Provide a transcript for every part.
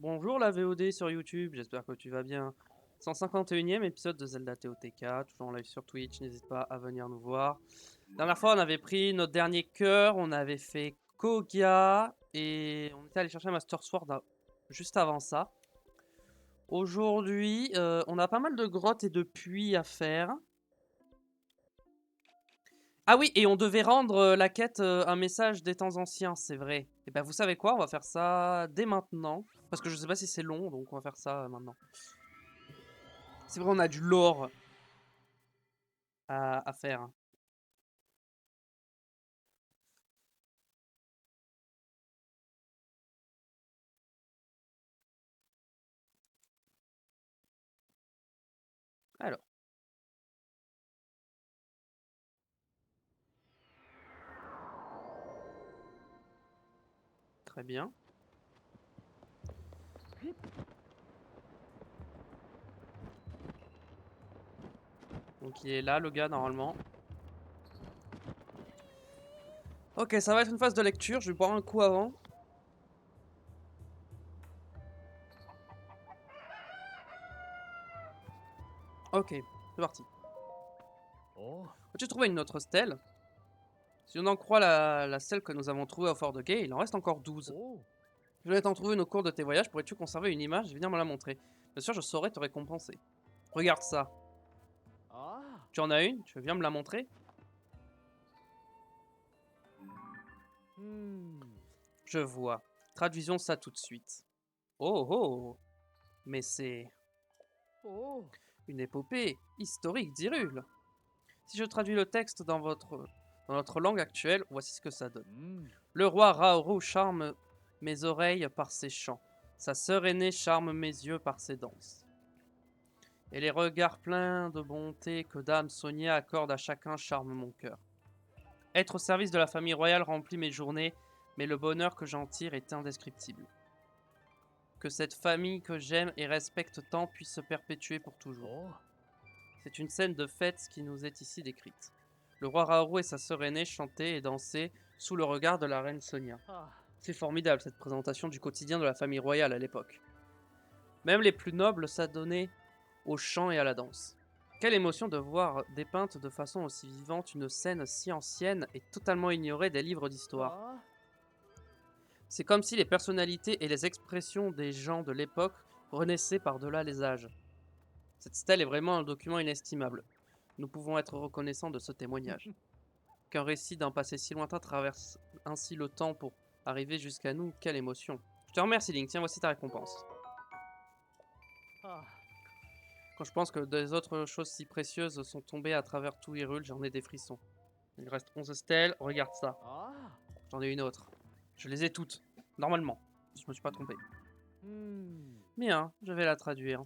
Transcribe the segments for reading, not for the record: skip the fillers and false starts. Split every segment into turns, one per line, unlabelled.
Bonjour la VOD sur YouTube, j'espère que tu vas bien. 151e épisode de Zelda TOTK, toujours en live sur Twitch, n'hésite pas à venir nous voir. La dernière fois on avait pris notre dernier cœur, on avait fait Koga et on était allé chercher un Master Sword juste avant ça. Aujourd'hui, on a pas mal de grottes et de puits à faire. Ah oui, et on devait rendre la quête un message des temps anciens, c'est vrai. Et ben vous savez quoi, on va faire ça dès maintenant. Parce que je sais pas si c'est long, donc on va faire ça maintenant. C'est vrai, on a du lore à faire. Alors, très bien. Donc il est là, le gars, normalement. Ok, ça va être une phase de lecture, je vais boire un coup avant. Ok, c'est parti.
Oh,
J'ai trouvé une autre stèle. Si on en croit la stèle que nous avons trouvée au fort de Gay, il en reste encore 12.
oh,
Je vais t'en trouver au cours de tes voyages, pourrais-tu conserver une image et venir me la montrer? Bien sûr, je saurais te récompenser. Regarde ça.
ah,
Tu en as une? Tu veux bien me la montrer?
hmm,
Je vois. Traduisons ça tout de suite. Oh oh! Mais c'est
oh,
une épopée historique d'Hyrule. Si je traduis le texte dans notre langue actuelle, voici ce que ça donne.
hmm,
Le roi Raoru charme mes oreilles par ses chants. Sa sœur aînée charme mes yeux par ses danses. Et les regards pleins de bonté que Dame Sonia accorde à chacun charment mon cœur. Être au service de la famille royale remplit mes journées, mais le bonheur que j'en tire est indescriptible. Que cette famille que j'aime et respecte tant puisse se perpétuer pour toujours.
oh,
C'est une scène de fête qui nous est ici décrite. Le roi Raoru et sa sœur aînée chantaient et dansaient sous le regard de la reine Sonia.
ah,
C'est formidable cette présentation du quotidien de la famille royale à l'époque. Même les plus nobles s'adonnaient au chant et à la danse. Quelle émotion de voir dépeinte de façon aussi vivante une scène si ancienne et totalement ignorée des livres d'histoire.
ah,
C'est comme si les personnalités et les expressions des gens de l'époque renaissaient par-delà les âges. Cette stèle est vraiment un document inestimable. Nous pouvons être reconnaissants de ce témoignage. Qu'un récit d'un passé si lointain traverse ainsi le temps pour arriver jusqu'à nous, quelle émotion. Je te remercie Link, tiens voici ta récompense.
ah,
Quand je pense que des autres choses si précieuses sont tombées à travers tout Hyrule, j'en ai des frissons. Il reste 11 stèles, regarde ça.
ah,
J'en ai une autre. Je les ai toutes, normalement. Je me suis pas trompé.
hmm,
Bien, je vais la traduire.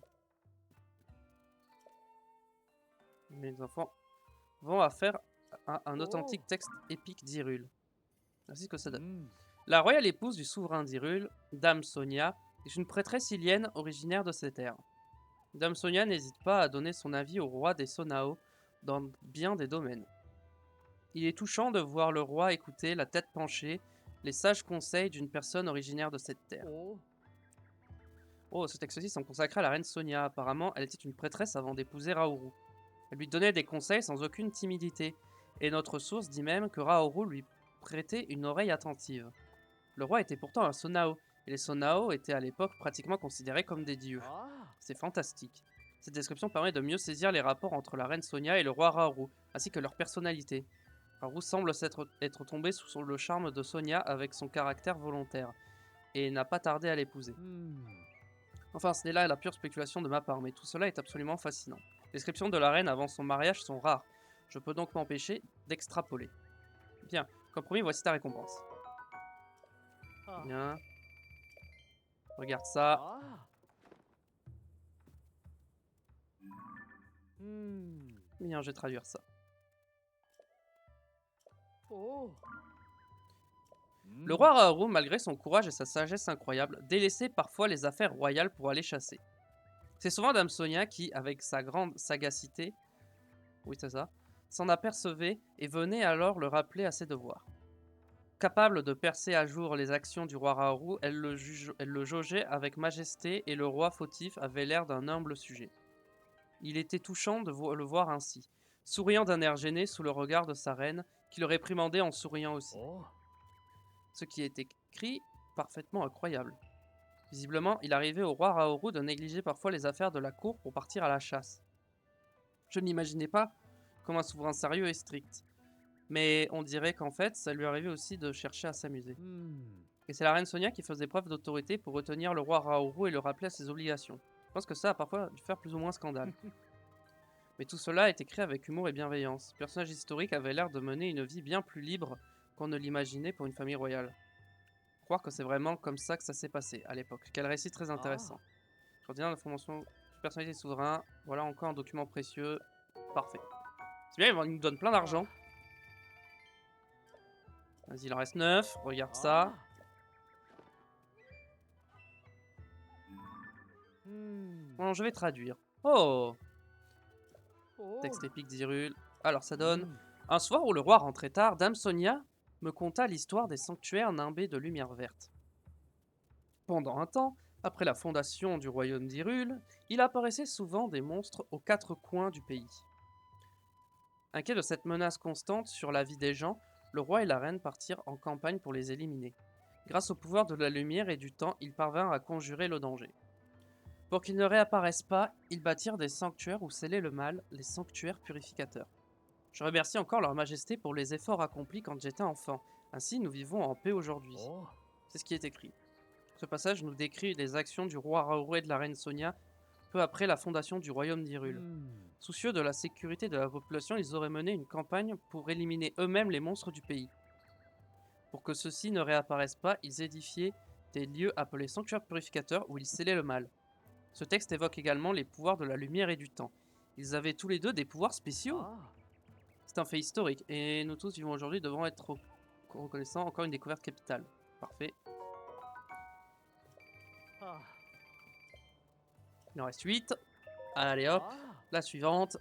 Mes enfants vont à faire un
oh,
authentique texte épique d'Hyrule. Voici ce que ça donne.
hmm,
La royale épouse du souverain d'Hyrule, Dame Sonia, est une prêtresse hylienne originaire de ces terres. Dame Sonia n'hésite pas à donner son avis au roi des Sonao dans bien des domaines. Il est touchant de voir le roi écouter, la tête penchée, les sages conseils d'une personne originaire de cette terre.
oh,
Oh, ce texte-ci sont consacrés à la reine Sonia. Apparemment, elle était une prêtresse avant d'épouser Raoru. Elle lui donnait des conseils sans aucune timidité, et notre source dit même que Raoru lui prêtait une oreille attentive. Le roi était pourtant un Sonao, et les Sonao étaient à l'époque pratiquement considérés comme des dieux.
ah,
C'est fantastique. Cette description permet de mieux saisir les rapports entre la reine Sonia et le roi Raoru, ainsi que leur personnalité. Haru semble être tombé sous le charme de Sonia avec son caractère volontaire, et n'a pas tardé à l'épouser.
hmm,
Enfin, ce n'est là la pure spéculation de ma part, mais tout cela est absolument fascinant. Les descriptions de la reine avant son mariage sont rares, je peux donc m'empêcher d'extrapoler. Bien, comme promis, voici ta récompense.
ah,
Bien, regarde ça.
ah, hmm,
Bien, je vais traduire ça.
oh,
Le
hmm,
roi Raoru, malgré son courage et sa sagesse incroyable, délaissait parfois les affaires royales pour aller chasser. C'est souvent Dame Sonia qui, avec sa grande sagacité, oui c'est ça, s'en apercevait et venait alors le rappeler à ses devoirs. Capable de percer à jour les actions du roi Raoru, elle le jaugeait avec majesté et le roi fautif avait l'air d'un humble sujet. Il était touchant de le voir ainsi, souriant d'un air gêné sous le regard de sa reine, qui le réprimandait en souriant aussi.
Oh.
Ce qui est écrit parfaitement incroyable. Visiblement, il arrivait au roi Raoru de négliger parfois les affaires de la cour pour partir à la chasse. Je n'imaginais pas comme un souverain sérieux et strict. Mais on dirait qu'en fait, ça lui arrivait aussi de chercher à s'amuser. Et c'est la reine Sonia qui faisait preuve d'autorité pour retenir le roi Raoru et le rappeler à ses obligations. Je pense que ça a parfois dû faire plus ou moins scandale. Mais tout cela est écrit avec humour et bienveillance. Le personnage historique avait l'air de mener une vie bien plus libre qu'on ne l'imaginait pour une famille royale. Croire que c'est vraiment comme ça que ça s'est passé à l'époque. Quel récit très intéressant. Coordinateur d'information, personnalité souverain. Voilà encore un document précieux. Parfait. C'est bien, il nous donne plein d'argent. Vas-y, il en reste 9. Regarde ça. Bon, je vais traduire. Oh, texte épique d'Hyrule. Alors ça donne... Un soir où le roi rentrait tard, Dame Sonia me conta l'histoire des sanctuaires nimbés de lumière verte. Pendant un temps, après la fondation du royaume d'Hyrule, il apparaissait souvent des monstres aux quatre coins du pays. Inquiets de cette menace constante sur la vie des gens, le roi et la reine partirent en campagne pour les éliminer. Grâce au pouvoir de la lumière et du temps, ils parvinrent à conjurer le danger. Pour qu'ils ne réapparaissent pas, ils bâtirent des sanctuaires où scellait le mal, les sanctuaires purificateurs. Je remercie encore leur majesté pour les efforts accomplis quand j'étais enfant. Ainsi, nous vivons en paix aujourd'hui. C'est ce qui est écrit. Ce passage nous décrit les actions du roi Raoru et de la reine Sonia peu après la fondation du royaume d'Hyrule. Soucieux de la sécurité de la population, ils auraient mené une campagne pour éliminer eux-mêmes les monstres du pays. Pour que ceux-ci ne réapparaissent pas, ils édifiaient des lieux appelés sanctuaires purificateurs où ils scellaient le mal. Ce texte évoque également les pouvoirs de la lumière et du temps. Ils avaient tous les deux des pouvoirs spéciaux. C'est un fait historique, et nous tous vivons aujourd'hui devant être reconnaissants. Encore une découverte capitale. Parfait. Il en reste 8. Allez hop, la suivante.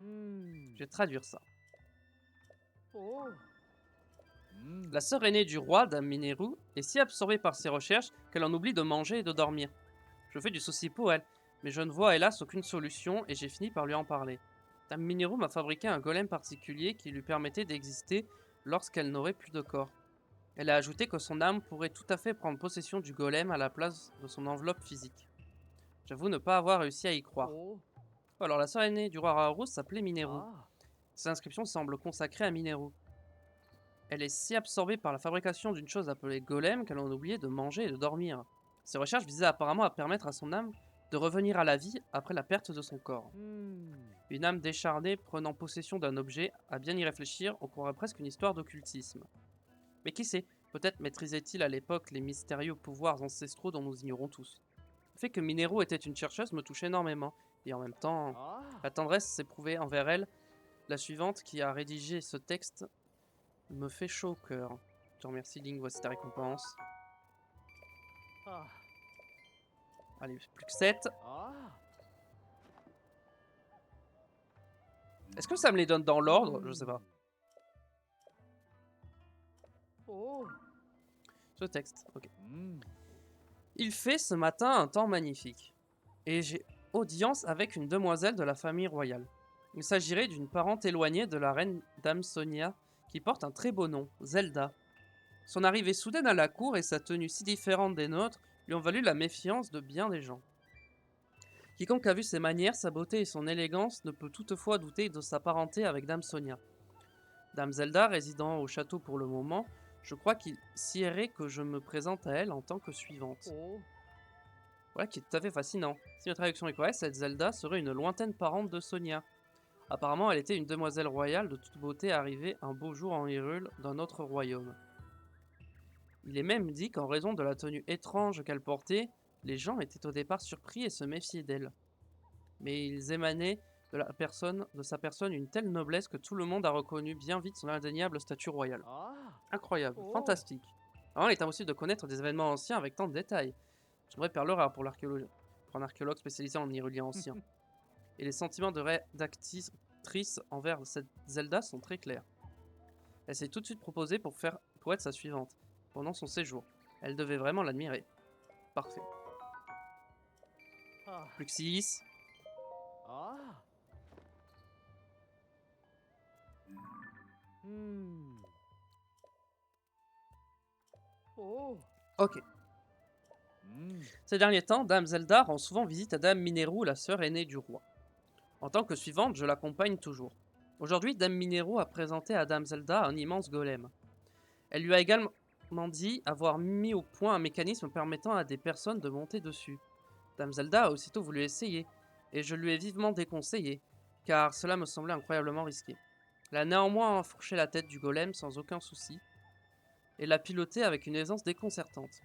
Je vais traduire ça. La sœur aînée du roi, Dame Mineru, est si absorbée par ses recherches qu'elle en oublie de manger et de dormir. Je fais du souci pour elle, mais je ne vois hélas aucune solution et j'ai fini par lui en parler. Dame Mineru m'a fabriqué un golem particulier qui lui permettait d'exister lorsqu'elle n'aurait plus de corps. Elle a ajouté que son âme pourrait tout à fait prendre possession du golem à la place de son enveloppe physique. J'avoue ne pas avoir réussi à y croire. Alors la sœur aînée du roi Raoru s'appelait Mineru. Ses inscriptions semblent consacrées à Mineru. Elle est si absorbée par la fabrication d'une chose appelée golem qu'elle en a oublié de manger et de dormir. Ses recherches visaient apparemment à permettre à son âme de revenir à la vie après la perte de son corps. Une âme décharnée prenant possession d'un objet, à bien y réfléchir, on croirait presque une histoire d'occultisme. Mais qui sait, peut-être maîtrisait-il à l'époque les mystérieux pouvoirs ancestraux dont nous ignorons tous. Le fait que Mineru était une chercheuse me touche énormément, et en même temps, la tendresse s'est prouvée envers elle. La suivante, qui a rédigé ce texte, me fait chaud au cœur. Je te remercie, Link, voici ta récompense. Allez, plus que 7. Est-ce que ça me les donne dans l'ordre? Je sais pas. Ce texte, ok. Il fait ce matin un temps magnifique. Et j'ai audience avec une demoiselle de la famille royale. Il s'agirait d'une parente éloignée de la reine Dame Sonia, qui porte un très beau nom, Zelda. Son arrivée soudaine à la cour et sa tenue si différente des nôtres lui ont valu la méfiance de bien des gens. Quiconque a vu ses manières, sa beauté et son élégance ne peut toutefois douter de sa parenté avec Dame Sonia. Dame Zelda, résidant au château pour le moment, je crois qu'il siérait que je me présente à elle en tant que suivante. Voilà qui est tout à fait fascinant. Si ma traduction est correcte, cette Zelda serait une lointaine parente de Sonia. Apparemment, elle était une demoiselle royale de toute beauté arrivée un beau jour en Hyrule d'un autre royaume. Il est même dit qu'en raison de la tenue étrange qu'elle portait, les gens étaient au départ surpris et se méfiaient d'elle. Mais ils émanaient de sa personne une telle noblesse que tout le monde a reconnu bien vite son indéniable statut royal. Incroyable, fantastique. Alors, il est impossible de connaître des événements anciens avec tant de détails. C'est une vraie perle rare pour un archéologue spécialisé en hyrulien ancien. Et les sentiments de rédactrice envers cette Zelda sont très clairs. Elle s'est tout de suite proposée pour être sa suivante, pendant son séjour. Elle devait vraiment l'admirer. Parfait.
Ah.
Plus que 6.
Ah. Oh.
Ok. Ces derniers temps, Dame Zelda rend souvent visite à Dame Mineru, la sœur aînée du roi. En tant que suivante, je l'accompagne toujours. Aujourd'hui, Dame Mineru a présenté à Dame Zelda un immense golem. Elle lui a également dit avoir mis au point un mécanisme permettant à des personnes de monter dessus. Dame Zelda a aussitôt voulu essayer, et je lui ai vivement déconseillé, car cela me semblait incroyablement risqué. Elle a néanmoins enfourché la tête du golem sans aucun souci, et l'a piloté avec une aisance déconcertante.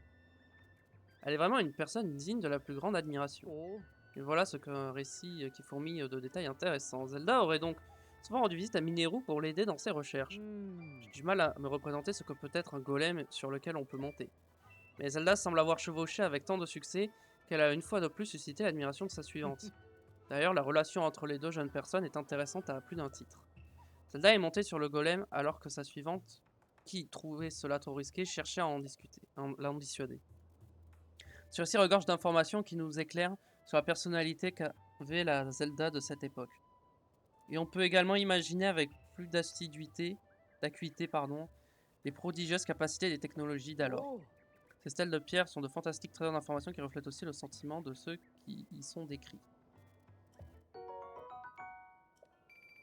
Elle est vraiment une personne digne de la plus grande admiration.
Oh.
Et voilà ce qu'un récit qui fourmille de détails intéressants. Zelda aurait donc souvent rendu visite à Mineru pour l'aider dans ses recherches. J'ai du mal à me représenter ce que peut être un golem sur lequel on peut monter. Mais Zelda semble avoir chevauché avec tant de succès qu'elle a une fois de plus suscité l'admiration de sa suivante. D'ailleurs, la relation entre les deux jeunes personnes est intéressante à plus d'un titre. Zelda est montée sur le golem alors que sa suivante, qui trouvait cela trop risqué, cherchait à en discuter, à l'en dissuader. Celui-ci regorge d'informations qui nous éclairent sur la personnalité qu'avait la Zelda de cette époque. Et on peut également imaginer avec plus d'acuité, les prodigieuses capacités des technologies d'alors.
Oh.
Ces stèles de pierre sont de fantastiques trésors d'informations qui reflètent aussi le sentiment de ceux qui y sont décrits.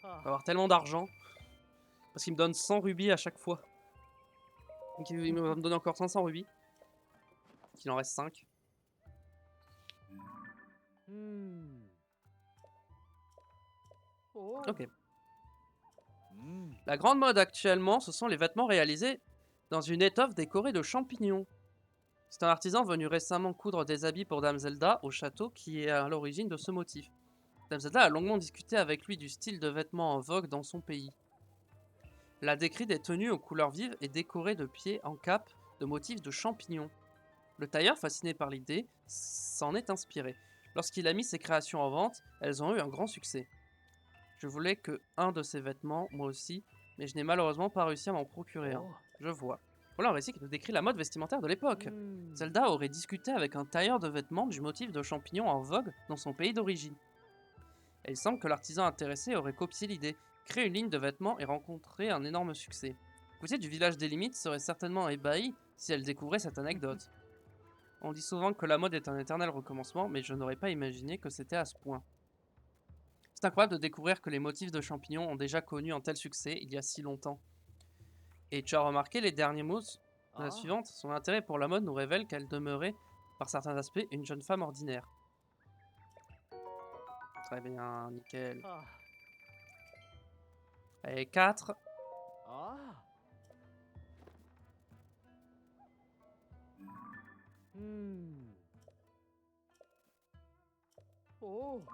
On va avoir tellement d'argent, parce qu'il me donne 100 rubis à chaque fois. Donc il va me donner encore 500 rubis. Il en reste 5.
Oh.
Ok. La grande mode actuellement, ce sont les vêtements réalisés dans une étoffe décorée de champignons. C'est un artisan venu récemment coudre des habits pour Dame Zelda au château qui est à l'origine de ce motif. Dame Zelda a longuement discuté avec lui du style de vêtements en vogue dans son pays. Elle a décrit des tenues aux couleurs vives et décorées de pieds en cape de motifs de champignons. Le tailleur, fasciné par l'idée, s'en est inspiré. Lorsqu'il a mis ses créations en vente, elles ont eu un grand succès. Je voulais que un de ces vêtements, moi aussi, mais je n'ai malheureusement pas réussi à m'en procurer un. Je vois. Voilà un récit qui nous décrit la mode vestimentaire de l'époque. Zelda aurait discuté avec un tailleur de vêtements du motif de champignons en vogue dans son pays d'origine. Et il semble que l'artisan intéressé aurait copié l'idée, créé une ligne de vêtements et rencontré un énorme succès. L'écoutée du village des limites serait certainement ébahie si elle découvrait cette anecdote. On dit souvent que la mode est un éternel recommencement, mais je n'aurais pas imaginé que c'était à ce point. C'est incroyable de découvrir que les motifs de champignons ont déjà connu un tel succès il y a si longtemps. Et tu as remarqué les derniers mots de la suivante. Son intérêt pour la mode nous révèle qu'elle demeurait, par certains aspects, une jeune femme ordinaire. Très bien, nickel. Allez, 4.
Oh.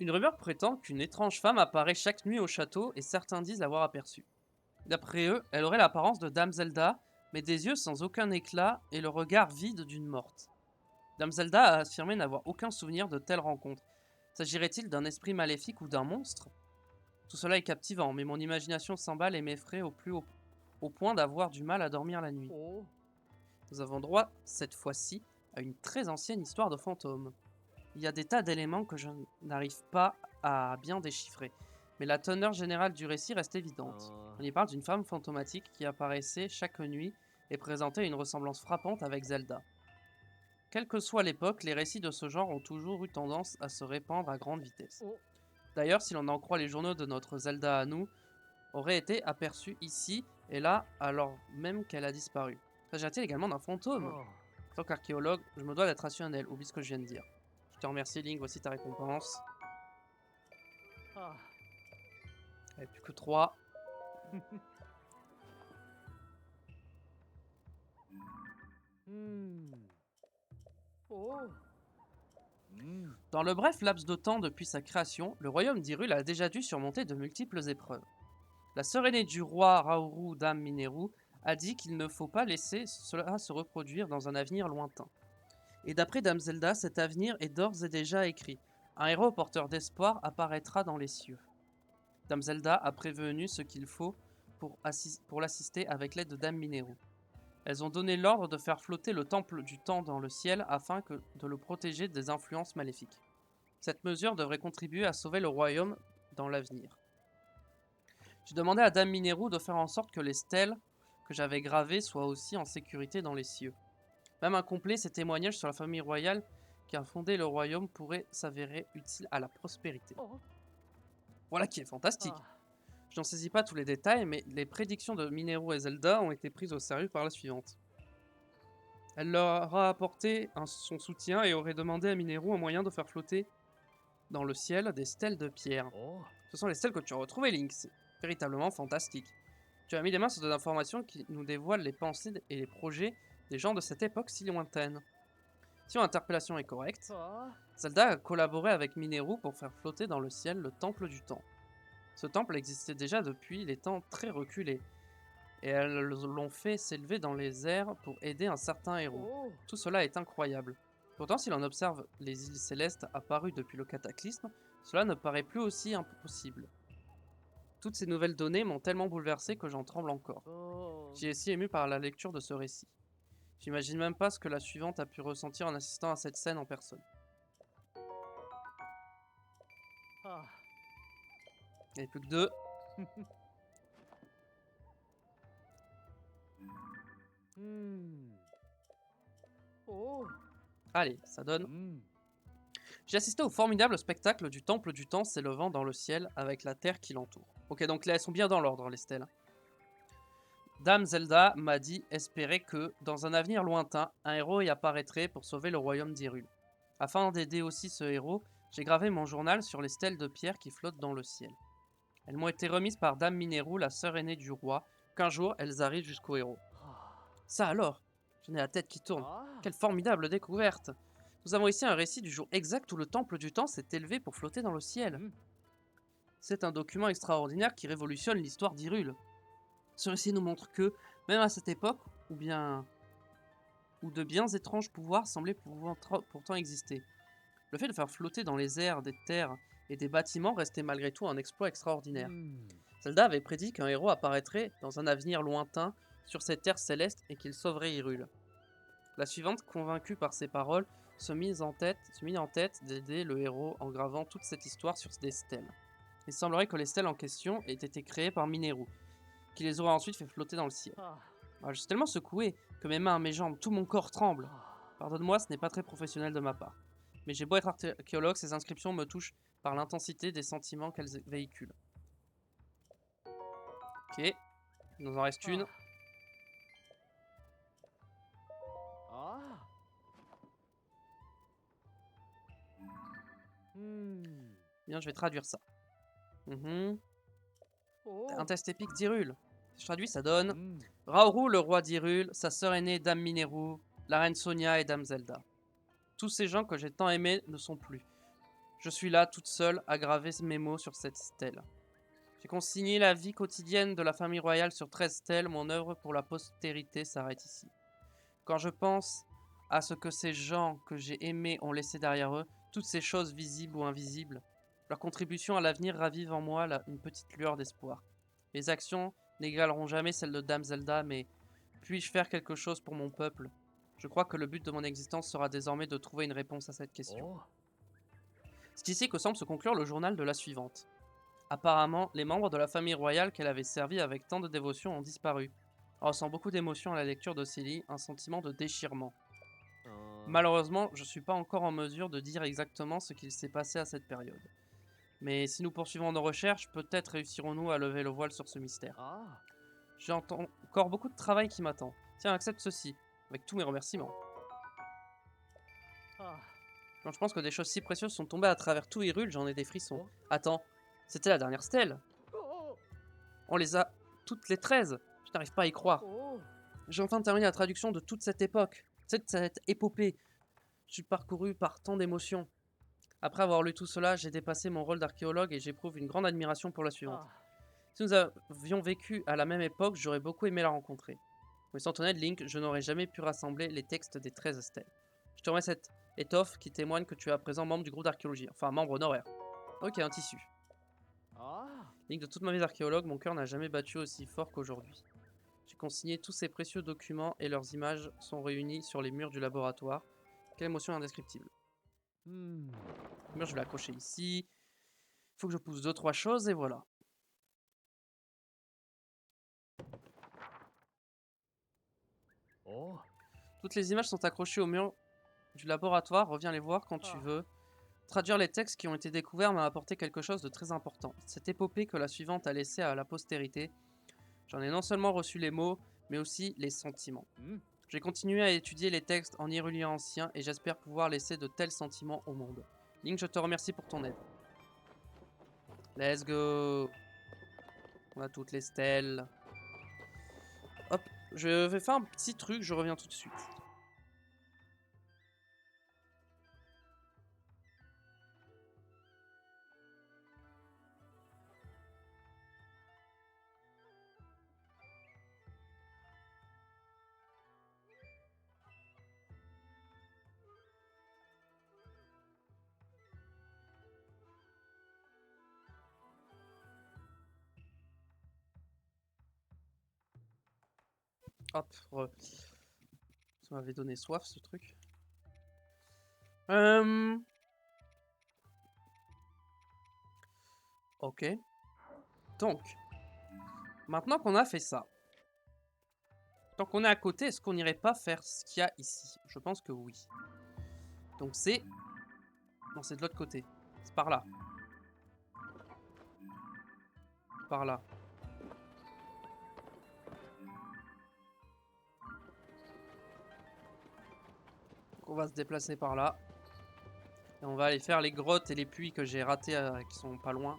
Une rumeur prétend qu'une étrange femme apparaît chaque nuit au château et certains disent l'avoir aperçue. D'après eux, elle aurait l'apparence de Dame Zelda, mais des yeux sans aucun éclat et le regard vide d'une morte. Dame Zelda a affirmé n'avoir aucun souvenir de telle rencontre. S'agirait-il d'un esprit maléfique ou d'un monstre? Tout cela est captivant, mais mon imagination s'emballe et m'effraie au point d'avoir du mal à dormir la nuit.
Oh.
Nous avons droit, cette fois-ci, à une très ancienne histoire de fantômes. Il y a des tas d'éléments que je n'arrive pas à bien déchiffrer, mais la teneur générale du récit reste évidente. On y parle d'une femme fantomatique qui apparaissait chaque nuit et présentait une ressemblance frappante avec Zelda. Quelle que soit l'époque, les récits de ce genre ont toujours eu tendance à se répandre à grande vitesse.
Oh.
D'ailleurs, si l'on en croit les journaux de notre Zelda à nous, aurait été aperçue ici et là alors même qu'elle a disparu. S'agit-il également d'un fantôme? En tant qu'archéologue, je me dois d'être rationnel, oublie ce que je viens de dire. Je te remercie Link, voici ta récompense. Allez, plus que 3.
Oh.
Dans le bref laps de temps depuis sa création, le royaume d'Hyrule a déjà dû surmonter de multiples épreuves. La sœur aînée du roi Raoru, Dame Mineru, a dit qu'il ne faut pas laisser cela se reproduire dans un avenir lointain. Et d'après Dame Zelda, cet avenir est d'ores et déjà écrit. Un héros porteur d'espoir apparaîtra dans les cieux. Dame Zelda a prévenu ce qu'il faut pour l'assister avec l'aide de Dame Mineru. Elles ont donné l'ordre de faire flotter le temple du temps dans le ciel afin de le protéger des influences maléfiques. Cette mesure devrait contribuer à sauver le royaume dans l'avenir. J'ai demandé à Dame Mineru de faire en sorte que les stèles que j'avais gravées soient aussi en sécurité dans les cieux. Même incomplet, ces témoignages sur la famille royale qui a fondé le royaume pourraient s'avérer utiles à la prospérité.
Oh.
Voilà qui est fantastique.
Ah.
Je n'en saisis pas tous les détails, mais les prédictions de Mineru et Zelda ont été prises au sérieux par la suivante. Elle leur a apporté son soutien et aurait demandé à Mineru un moyen de faire flotter dans le ciel des stèles de pierre.
Oh.
Ce sont les stèles que tu as retrouvées, Link. C'est véritablement fantastique. Tu as mis les mains sur des informations qui nous dévoilent les pensées et les projets des gens de cette époque si lointaine. Si mon interpellation est correcte,
Ah.
Zelda a collaboré avec Mineru pour faire flotter dans le ciel le temple du temps. Ce temple existait déjà depuis les temps très reculés, et elles l'ont fait s'élever dans les airs pour aider un certain héros.
Oh.
Tout cela est incroyable. Pourtant, si l'on observe les îles célestes apparues depuis le cataclysme, cela ne paraît plus aussi impossible. Toutes ces nouvelles données m'ont tellement bouleversé que j'en tremble encore.
Oh.
J'y ai si ému par la lecture de ce récit. J'imagine même pas ce que la suivante a pu ressentir en assistant à cette scène en personne.
Ah.
Il n'y a plus que 2.
Oh.
Allez, ça donne.
Hmm.
J'ai assisté au formidable spectacle du temple du temps s'élevant dans le ciel avec la terre qui l'entoure. Ok, donc là elles sont bien dans l'ordre les stèles. Dame Zelda m'a dit espérer que, dans un avenir lointain, un héros y apparaîtrait pour sauver le royaume d'Hyrule. Afin d'aider aussi ce héros, j'ai gravé mon journal sur les stèles de pierre qui flottent dans le ciel. Elles m'ont été remises par Dame Mineru, la sœur aînée du roi, qu'un jour elles arrivent jusqu'au héros.
Ah.
Ça alors, j'en ai la tête qui tourne.
Ah.
Quelle formidable découverte! Nous avons ici un récit du jour exact où le temple du temps s'est élevé pour flotter dans le ciel.
Hmm.
C'est un document extraordinaire qui révolutionne l'histoire d'Hyrule. Ce récit nous montre que, même à cette époque, où de bien étranges pouvoirs semblaient pourtant exister, le fait de faire flotter dans les airs des terres et des bâtiments restait malgré tout un exploit extraordinaire.
Hmm.
Zelda avait prédit qu'un héros apparaîtrait dans un avenir lointain sur cette terre céleste et qu'il sauverait Hyrule. La suivante, convaincue par ces paroles, se mit en tête d'aider le héros en gravant toute cette histoire sur des stèles. Il semblerait que les stèles en question aient été créées par Mineru, qui les aurait ensuite fait flotter dans le ciel.
Ah.
Je suis tellement secoué que mes mains, mes jambes, tout mon corps tremble.
Ah.
Pardonne-moi, ce n'est pas très professionnel de ma part. Mais j'ai beau être archéologue, ces inscriptions me touchent par l'intensité des sentiments qu'elles véhiculent. Ok, il nous en reste une.
Ah. Hmm.
Bien, je vais traduire ça.
Oh.
Un test épique d'Hyrule. Si je traduis, ça donne
Hmm.
Raoru, le roi d'Hyrule, sa sœur aînée Dame Mineru, la reine Sonia et Dame Zelda. Tous ces gens que j'ai tant aimés ne sont plus. Je suis là, toute seule, à graver mes mots sur cette stèle. J'ai consigné la vie quotidienne de la famille royale sur 13 stèles, mon œuvre pour la postérité s'arrête ici. Quand je pense à ce que ces gens que j'ai aimés ont laissé derrière eux, toutes ces choses visibles ou invisibles, leur contribution à l'avenir ravive en moi une petite lueur d'espoir. Mes actions n'égaleront jamais celles de Dame Zelda, mais puis-je faire quelque chose pour mon peuple? Je crois que le but de mon existence sera désormais de trouver une réponse à cette question.
Oh.
C'est ici que semble se conclure le journal de la suivante. Apparemment, les membres de la famille royale qu'elle avait servi avec tant de dévotion ont disparu. On ressent beaucoup d'émotion à la lecture de ces lignes, un sentiment de déchirement. Malheureusement, je ne suis pas encore en mesure de dire exactement ce qu'il s'est passé à cette période. Mais si nous poursuivons nos recherches, peut-être réussirons-nous à lever le voile sur ce mystère.
Ah.
J'ai encore beaucoup de travail qui m'attend. Tiens, accepte ceci, avec tous mes remerciements.
Ah.
Quand je pense que des choses si précieuses sont tombées à travers tout Hyrule, j'en ai des frissons.
Oh.
Attends, c'était la dernière stèle.
Oh.
On les a toutes les 13. Je n'arrive pas à y croire.
Oh.
J'ai enfin terminé la traduction de toute cette époque, cette épopée. Je suis parcouru par tant d'émotions. Après avoir lu tout cela, j'ai dépassé mon rôle d'archéologue et j'éprouve une grande admiration pour la suivante.
Ah.
Si nous avions vécu à la même époque, j'aurais beaucoup aimé la rencontrer. Mais sans ton aide, Link, je n'aurais jamais pu rassembler les textes des 13 stèles. Je te remets cette étoffe qui témoigne que tu es à présent membre du groupe d'archéologie, enfin membre honoraire. Ok, un tissu.
Ah.
Link de toute ma vie d'archéologue, mon cœur n'a jamais battu aussi fort qu'aujourd'hui. J'ai consigné tous ces précieux documents et leurs images sont réunies sur les murs du laboratoire. Quelle émotion indescriptible.
Hmm.
Le mur, je vais l'accrocher ici. Il faut que je pousse 2-3 choses et voilà.
Oh.
Toutes les images sont accrochées au mur du laboratoire. Reviens les voir quand tu
Ah.
veux. Traduire les textes qui ont été découverts m'a apporté quelque chose de très important. Cette épopée que la suivante a laissée à la postérité. J'en ai non seulement reçu les mots, mais aussi les sentiments.
Hmm.
J'ai continué à étudier les textes en irrégulier ancien et j'espère pouvoir laisser de tels sentiments au monde. Link, je te remercie pour ton aide. Let's go. On a toutes les stèles. Hop, je vais faire un petit truc, je reviens tout de suite. Hop, ça m'avait donné soif ce truc. Ok. Donc, maintenant qu'on a fait ça, tant qu'on est à côté, est-ce qu'on n'irait pas faire ce qu'il y a ici? Je pense que oui. Donc c'est... Non, c'est de l'autre côté. C'est par là. Par là. Donc on va se déplacer par là. Et on va aller faire les grottes et les puits que j'ai ratés qui sont pas loin.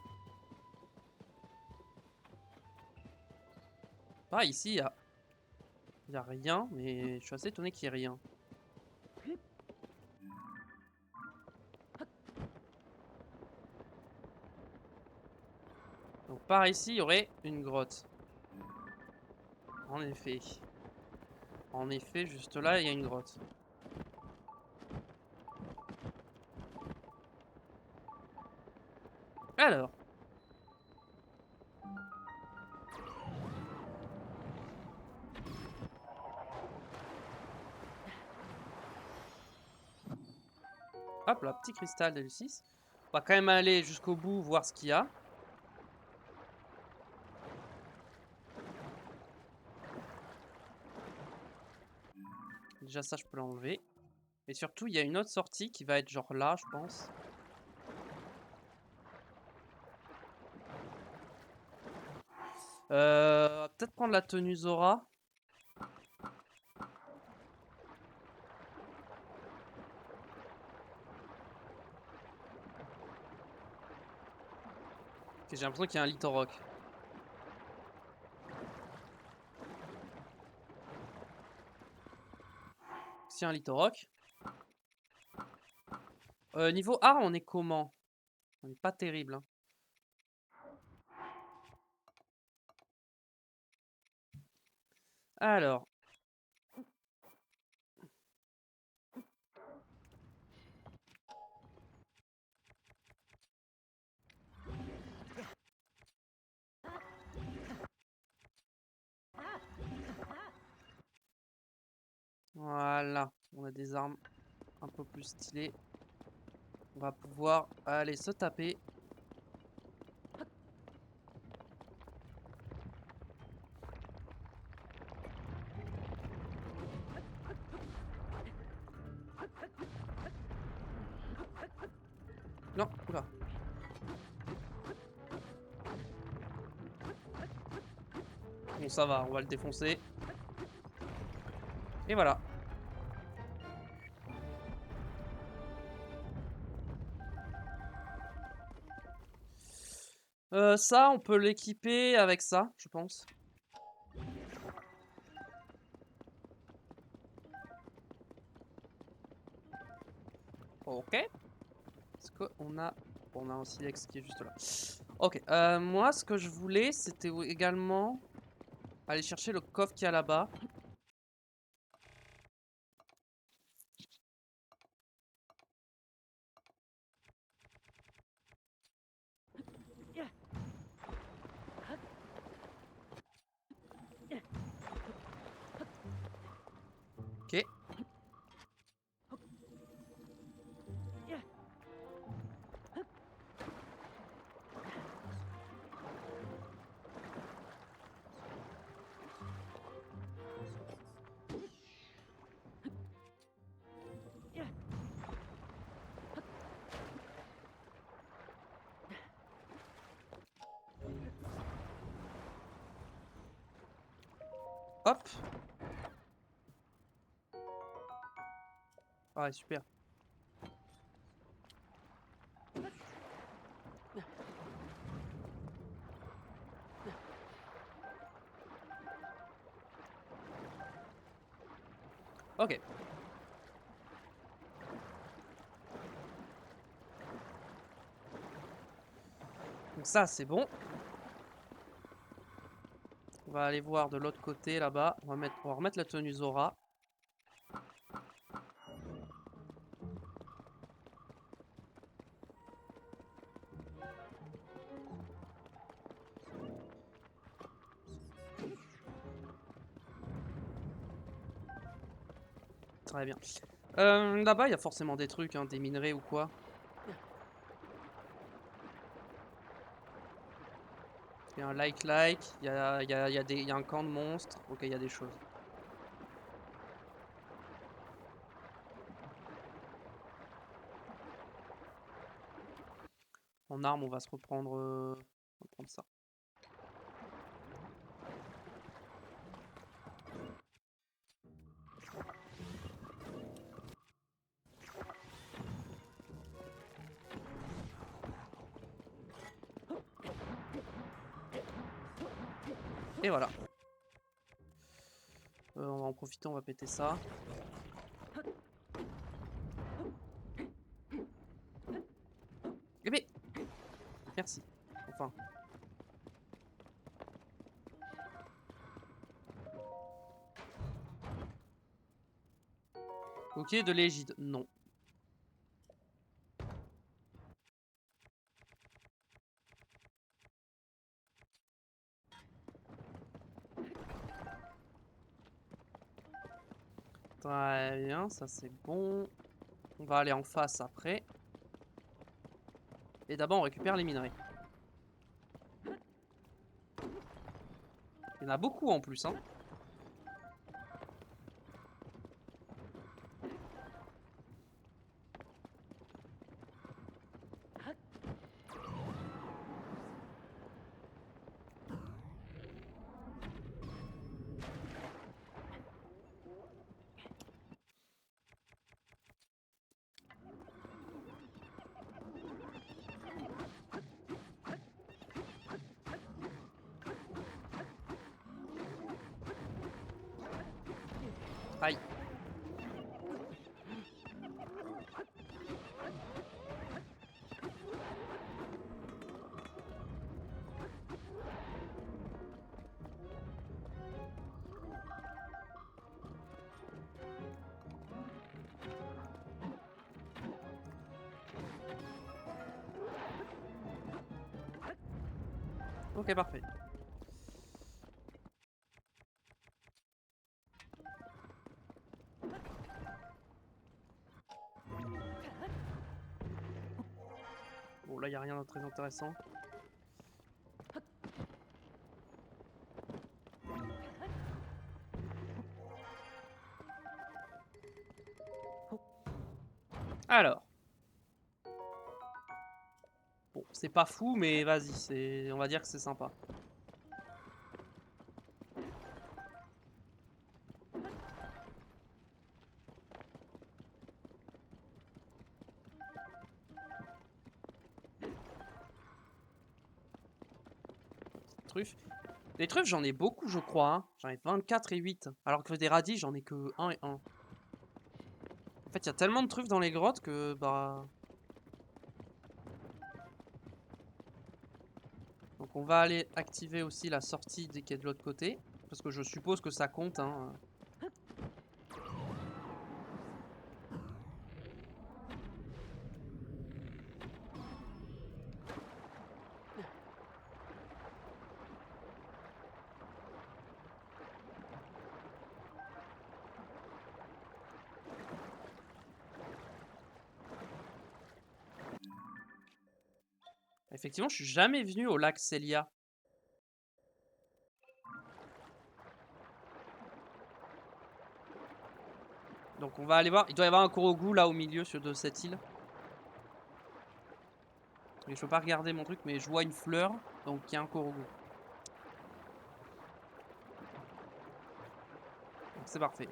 Ah, ici, il y a rien, mais je suis assez étonné qu'il y ait rien. Donc par ici, il y aurait une grotte. En effet. En effet, juste là, il y a une grotte. Alors. Hop là, petit cristal de Lucis. On va quand même aller jusqu'au bout, voir ce qu'il y a. Déjà ça, je peux l'enlever. Et surtout, il y a une autre sortie qui va être genre là, je pense. Peut-être prendre la tenue Zora. J'ai l'impression qu'il y a un Litorock. C'est un Litorock. Niveau A, on est comment? On est pas terrible. Hein. Alors. Voilà. On a des armes un peu plus stylées. On va pouvoir aller se taper. Non, oula. Bon, ça va, on va le défoncer. Et voilà. Ça, on peut l'équiper avec ça, je pense. Ok. Est-ce qu'on a... Bon, on a un silex qui est juste là. Ok. Moi, ce que je voulais, c'était également aller chercher le coffre qui est là-bas. Hop. Ah, ouais, super. Ok. Donc ça, c'est bon. On va aller voir de l'autre côté, là-bas. On va remettre la tenue Zora. Très bien. Là-bas, il y a forcément des trucs, hein, des minerais ou quoi. Il y a un like, il y a un camp de monstres. Ok, il y a des choses. En arme, on va se reprendre, on va prendre ça. Et voilà. On va en profiter, on va péter ça. Eh mais... Merci. Enfin. Ok, de l'égide. Non. Très bien, ça c'est bon. On va aller en face après. Et d'abord, on récupère les minerais. Il y en a beaucoup en plus, hein. Aïe. Ok, parfait. Bon, là, il n'y a rien de très intéressant. Alors. Bon, c'est pas fou, mais vas-y, on va dire que c'est sympa. Truffes. Des truffes, j'en ai beaucoup, je crois. Hein. J'en ai 24 et 8. Alors que des radis, j'en ai que 1 et 1. En fait, il y a tellement de truffes dans les grottes que, bah... Donc on va aller activer aussi la sortie qui est de l'autre côté. Parce que je suppose que ça compte, hein. Effectivement, je suis jamais venu au lac Célia. Donc on va aller voir. Il doit y avoir un Korogu là au milieu de cette île. Et je peux pas regarder mon truc, mais je vois une fleur. Donc il y a un Korogu. C'est parfait.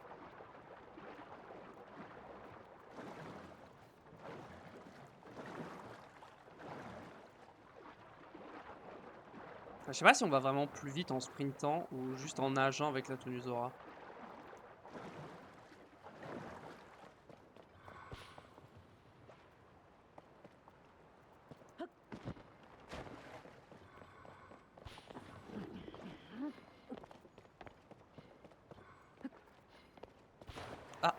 Enfin, je sais pas si on va vraiment plus vite en sprintant ou juste en nageant avec la tenue Zora. Ah!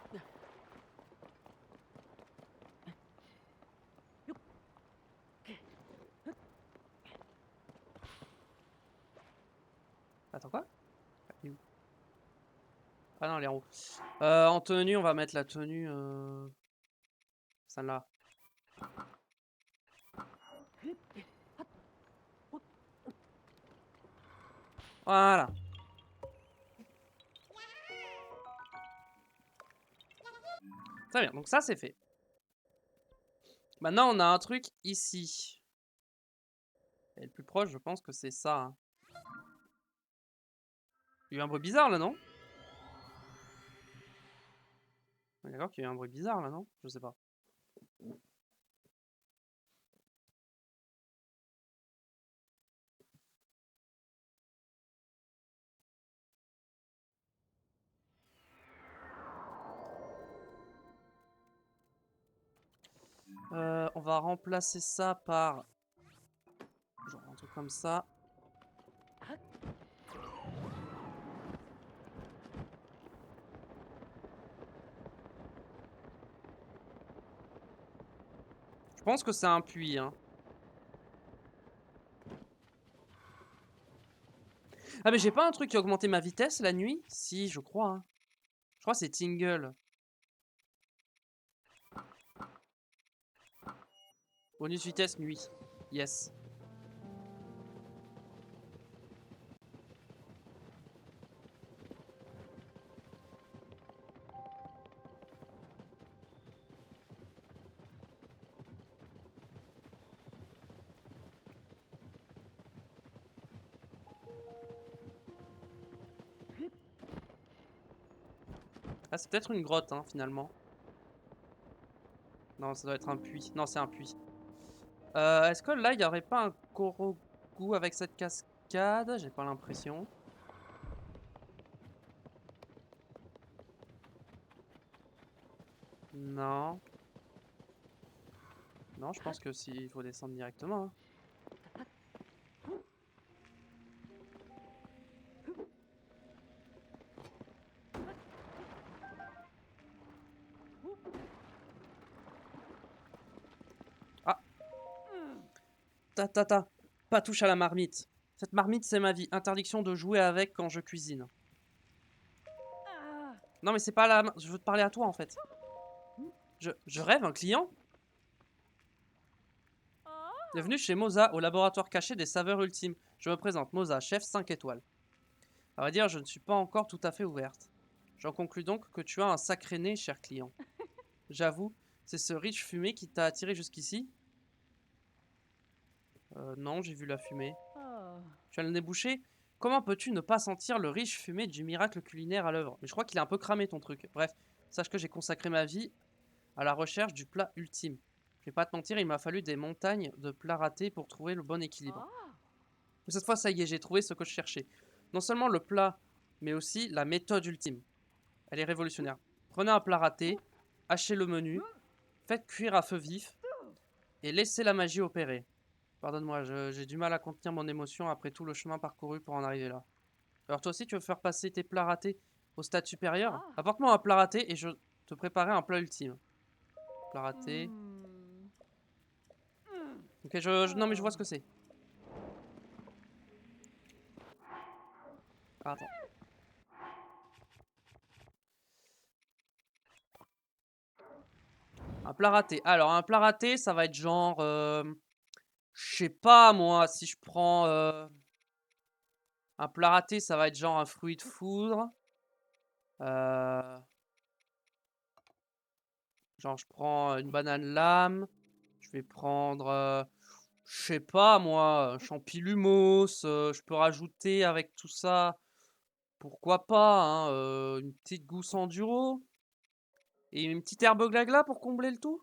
Attends, quoi? Elle est où? Ah non, elle est en haut. En tenue, on va mettre la tenue... celle-là. Voilà. Très bien, donc ça c'est fait. Maintenant, on a un truc ici. Et le plus proche, je pense que c'est ça. Hein. Il y a eu un bruit bizarre là, non? On est d'accord qu'il y a eu un bruit bizarre là, non? Je sais pas. On va remplacer ça par... genre un truc comme ça. Je pense que c'est un puits, hein. Ah mais j'ai pas un truc qui a augmenté ma vitesse la nuit? Si, je crois. Hein. Je crois que c'est Tingle. Bonus vitesse nuit. Yes. Ah c'est peut-être une grotte, hein, finalement. Non, ça doit être un puits. Non, c'est un puits. Est-ce que là, il n'y aurait pas un Korogu avec cette cascade? J'ai pas l'impression. Non. Non, je pense que s'il faut descendre directement. Hein. Ah, ta. Pas touche à la marmite. Cette marmite, c'est ma vie. Interdiction de jouer avec quand je cuisine. Non, mais c'est pas la... Je veux te parler à toi, en fait. Je rêve un client? Bienvenue chez Moza, au laboratoire caché des saveurs ultimes. Je me présente, Moza, chef 5 étoiles. À vrai dire, je ne suis pas encore tout à fait ouverte. J'en conclus donc que tu as un sacré nez, cher client. J'avoue, c'est ce riche fumé qui t'a attiré jusqu'ici? Non, j'ai vu la fumée. Tu as le nez bouché? Comment peux-tu ne pas sentir le riche fumé du miracle culinaire à l'œuvre? Mais je crois qu'il est un peu cramé ton truc. Bref, sache que j'ai consacré ma vie à la recherche du plat ultime. Je vais pas te mentir, il m'a fallu des montagnes de plats ratés pour trouver le bon équilibre. Mais cette fois, ça y est, j'ai trouvé ce que je cherchais. Non seulement le plat, mais aussi la méthode ultime. Elle est révolutionnaire. Prenez un plat raté, hachez le menu, faites cuire à feu vif et laissez la magie opérer. Pardonne-moi, j'ai du mal à contenir mon émotion après tout le chemin parcouru pour en arriver là. Alors toi aussi, tu veux faire passer tes plats ratés au stade supérieur? Apporte-moi un plat raté et je te préparerai un plat ultime. Plat raté. Ok, non mais je vois ce que c'est. Ah, attends. Un plat raté. Alors, un plat raté, ça va être genre... je sais pas, moi, si je prends... un plat raté, ça va être genre un fruit de foudre. Genre, je prends une banane lame. Je vais prendre... je sais pas, moi, champilumos. Je peux rajouter avec tout ça Pourquoi pas, hein, une petite gousse enduro et une petite herbe glagla pour combler le tout.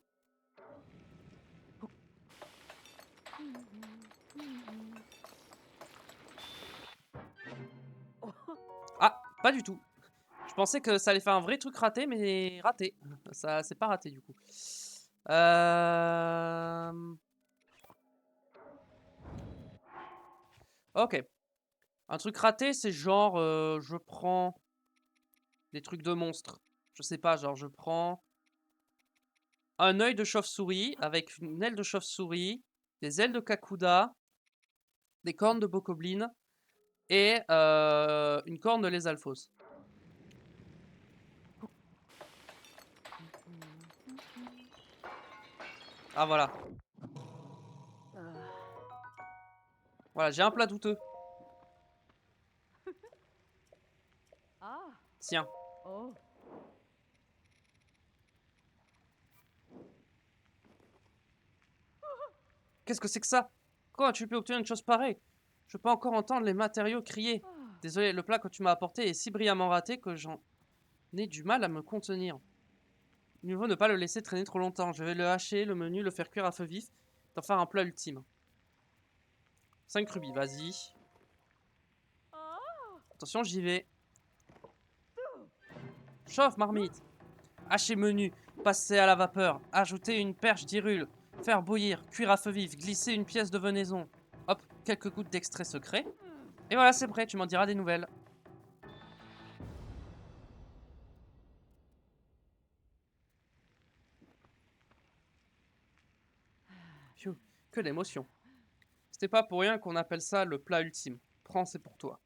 Ah, pas du tout. Je pensais que ça allait faire un vrai truc raté, mais raté. Ça, c'est pas raté du coup. Ok. Un truc raté, c'est genre, je prends des trucs de monstres. Je sais pas, genre je prends un œil de chauve-souris avec une aile de chauve-souris, des ailes de Kakuda, des cornes de bokoblin et une corne de lézalfos. Ah voilà. Voilà, j'ai un plat douteux.
Ah.
Tiens.
Oh.
Qu'est-ce que c'est que ça? Comment as-tu pu obtenir une chose pareille? Je peux encore entendre les matériaux crier.
Ah.
Désolé, le plat que tu m'as apporté est si brillamment raté que j'en ai du mal à me contenir. Mieux vaut ne pas le laisser traîner trop longtemps. Je vais le hacher, le menu, le faire cuire à feu vif, d'en faire un plat ultime. 5 rubis, vas-y.
Ah.
Attention, j'y vais. Chauffe, marmite. Hacher menu, passer à la vapeur, ajouter une perche d'irule, faire bouillir, cuire à feu vif, glisser une pièce de venaison. Hop, quelques gouttes d'extrait secret. Et voilà, c'est prêt, tu m'en diras des nouvelles. Phew, que d'émotion. C'était pas pour rien qu'on appelle ça le plat ultime. Prends, c'est pour toi.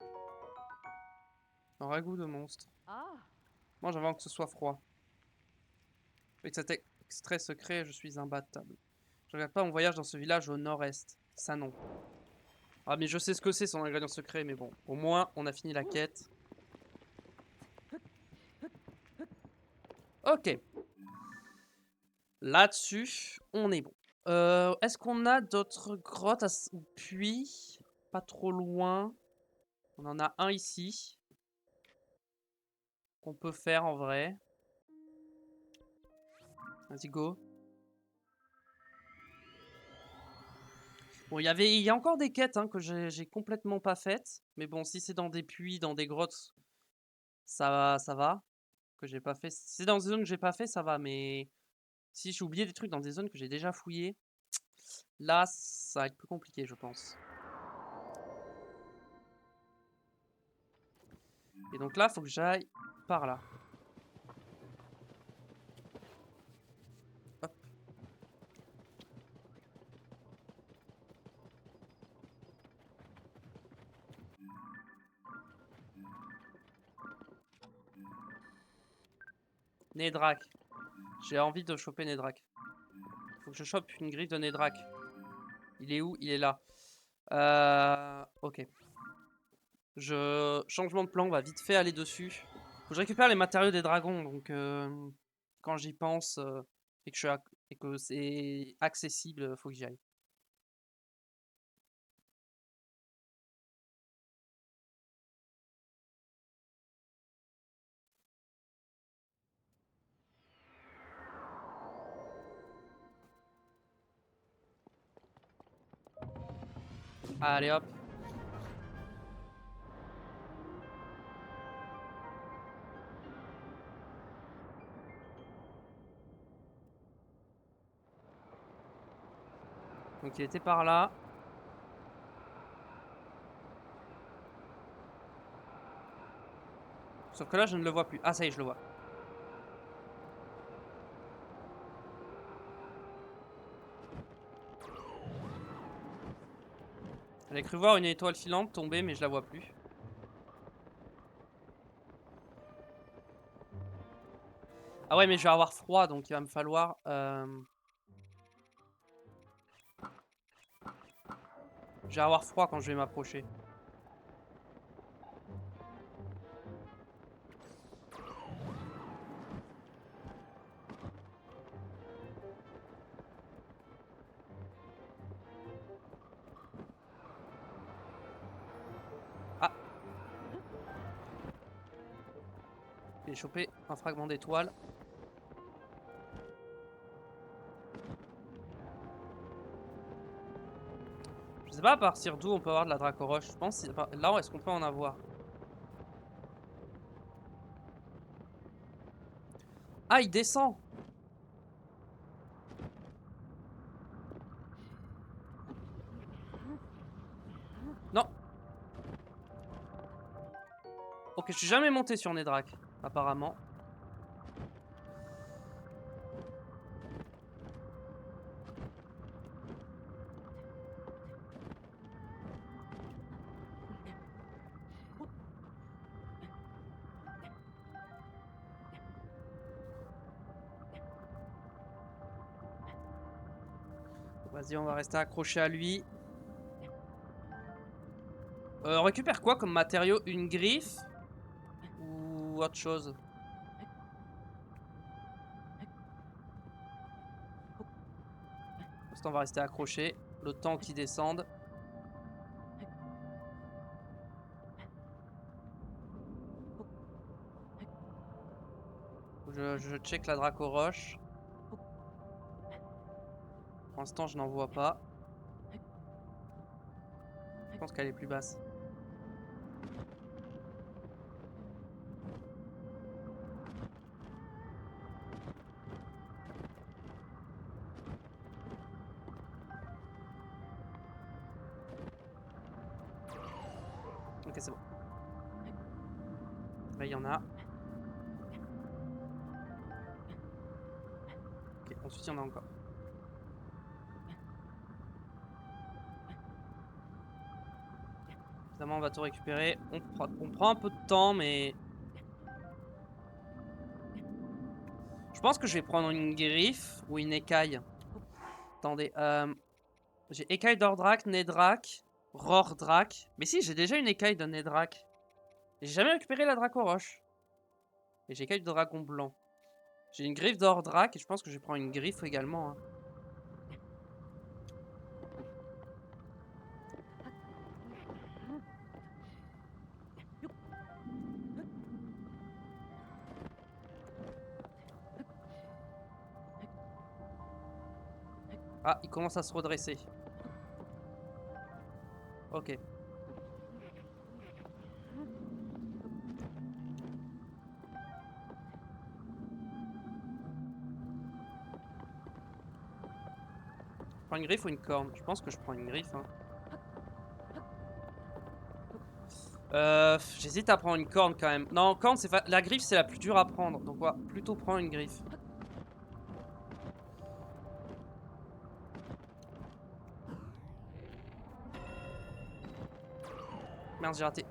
Un ragoût de monstre.
Ah.
Mange avant que ce soit froid. Avec cet extrait secret, je suis imbattable. Je regrette pas mon voyage dans ce village au nord-est. Ça non. Ah mais je sais ce que c'est son ingrédient secret, mais bon. Au moins, on a fini la quête. Ok. Là-dessus, on est bon. Est-ce qu'on a d'autres grottes ou puits? Pas trop loin. On en a un ici. Qu'on peut faire en vrai. Vas-y, go. Bon, il y a encore des quêtes hein, que j'ai complètement pas faites. Mais bon, si c'est dans des puits, dans des grottes, ça va. Que j'ai pas fait. Si c'est dans des zones que j'ai pas fait, ça va. Mais si j'ai oublié des trucs dans des zones que j'ai déjà fouillées, là, ça va être plus compliqué, je pense. Et donc là, faut que j'aille par là. Hop. Nedrak. J'ai envie de choper Nedrak. Faut que je chope une griffe de Nedrak. Il est où? Il est là. Ok. Changement de plan, on va vite fait aller dessus. Faut que je récupère les matériaux des dragons, donc quand j'y pense et que c'est accessible, faut que j'y aille. Allez hop. Donc il était par là. Sauf que là, je ne le vois plus. Ah, ça y est, je le vois. J'avais cru voir une étoile filante tomber, mais je la vois plus. Ah ouais, mais je vais avoir froid, donc il va me falloir... Je vais avoir froid quand je vais m'approcher. Ah. J'ai chopé un fragment d'étoile. Je sais pas à partir d'où on peut avoir de la Dracoroche. Je pense là, est-ce qu'on peut en avoir? Ah, il descend! Non! Ok, je suis jamais monté sur Nedrak, apparemment. Vas-y, on va rester accroché à lui. On récupère quoi comme matériau? Une griffe? Ou autre chose? Pour l'instant, on va rester accroché. Le temps qu'il descende. Je check la Dracoroche. Pour l'instant, je n'en vois pas. Je pense qu'elle est plus basse. Ok, c'est bon. Là, il y en a. Ok, ensuite, il y en a encore. Évidemment, on va tout récupérer. On prend un peu de temps, mais... Je pense que je vais prendre une griffe ou une écaille. Attendez, j'ai écaille d'Ordrak, Nedrak, Rordrak. Mais si, j'ai déjà une écaille de Nedrak. J'ai jamais récupéré la Dracoroche. Et j'ai écaille de dragon blanc. J'ai une griffe d'Ordrak et je pense que je vais prendre une griffe également. Hein. Ah, il commence à se redresser. Ok. Je prends une griffe ou une corne? Je pense que je prends une griffe. Hein. J'hésite à prendre une corne quand même. Non, corne, la griffe, c'est la plus dure à prendre. Donc, on va plutôt prendre une griffe. Merde, j'ai raté.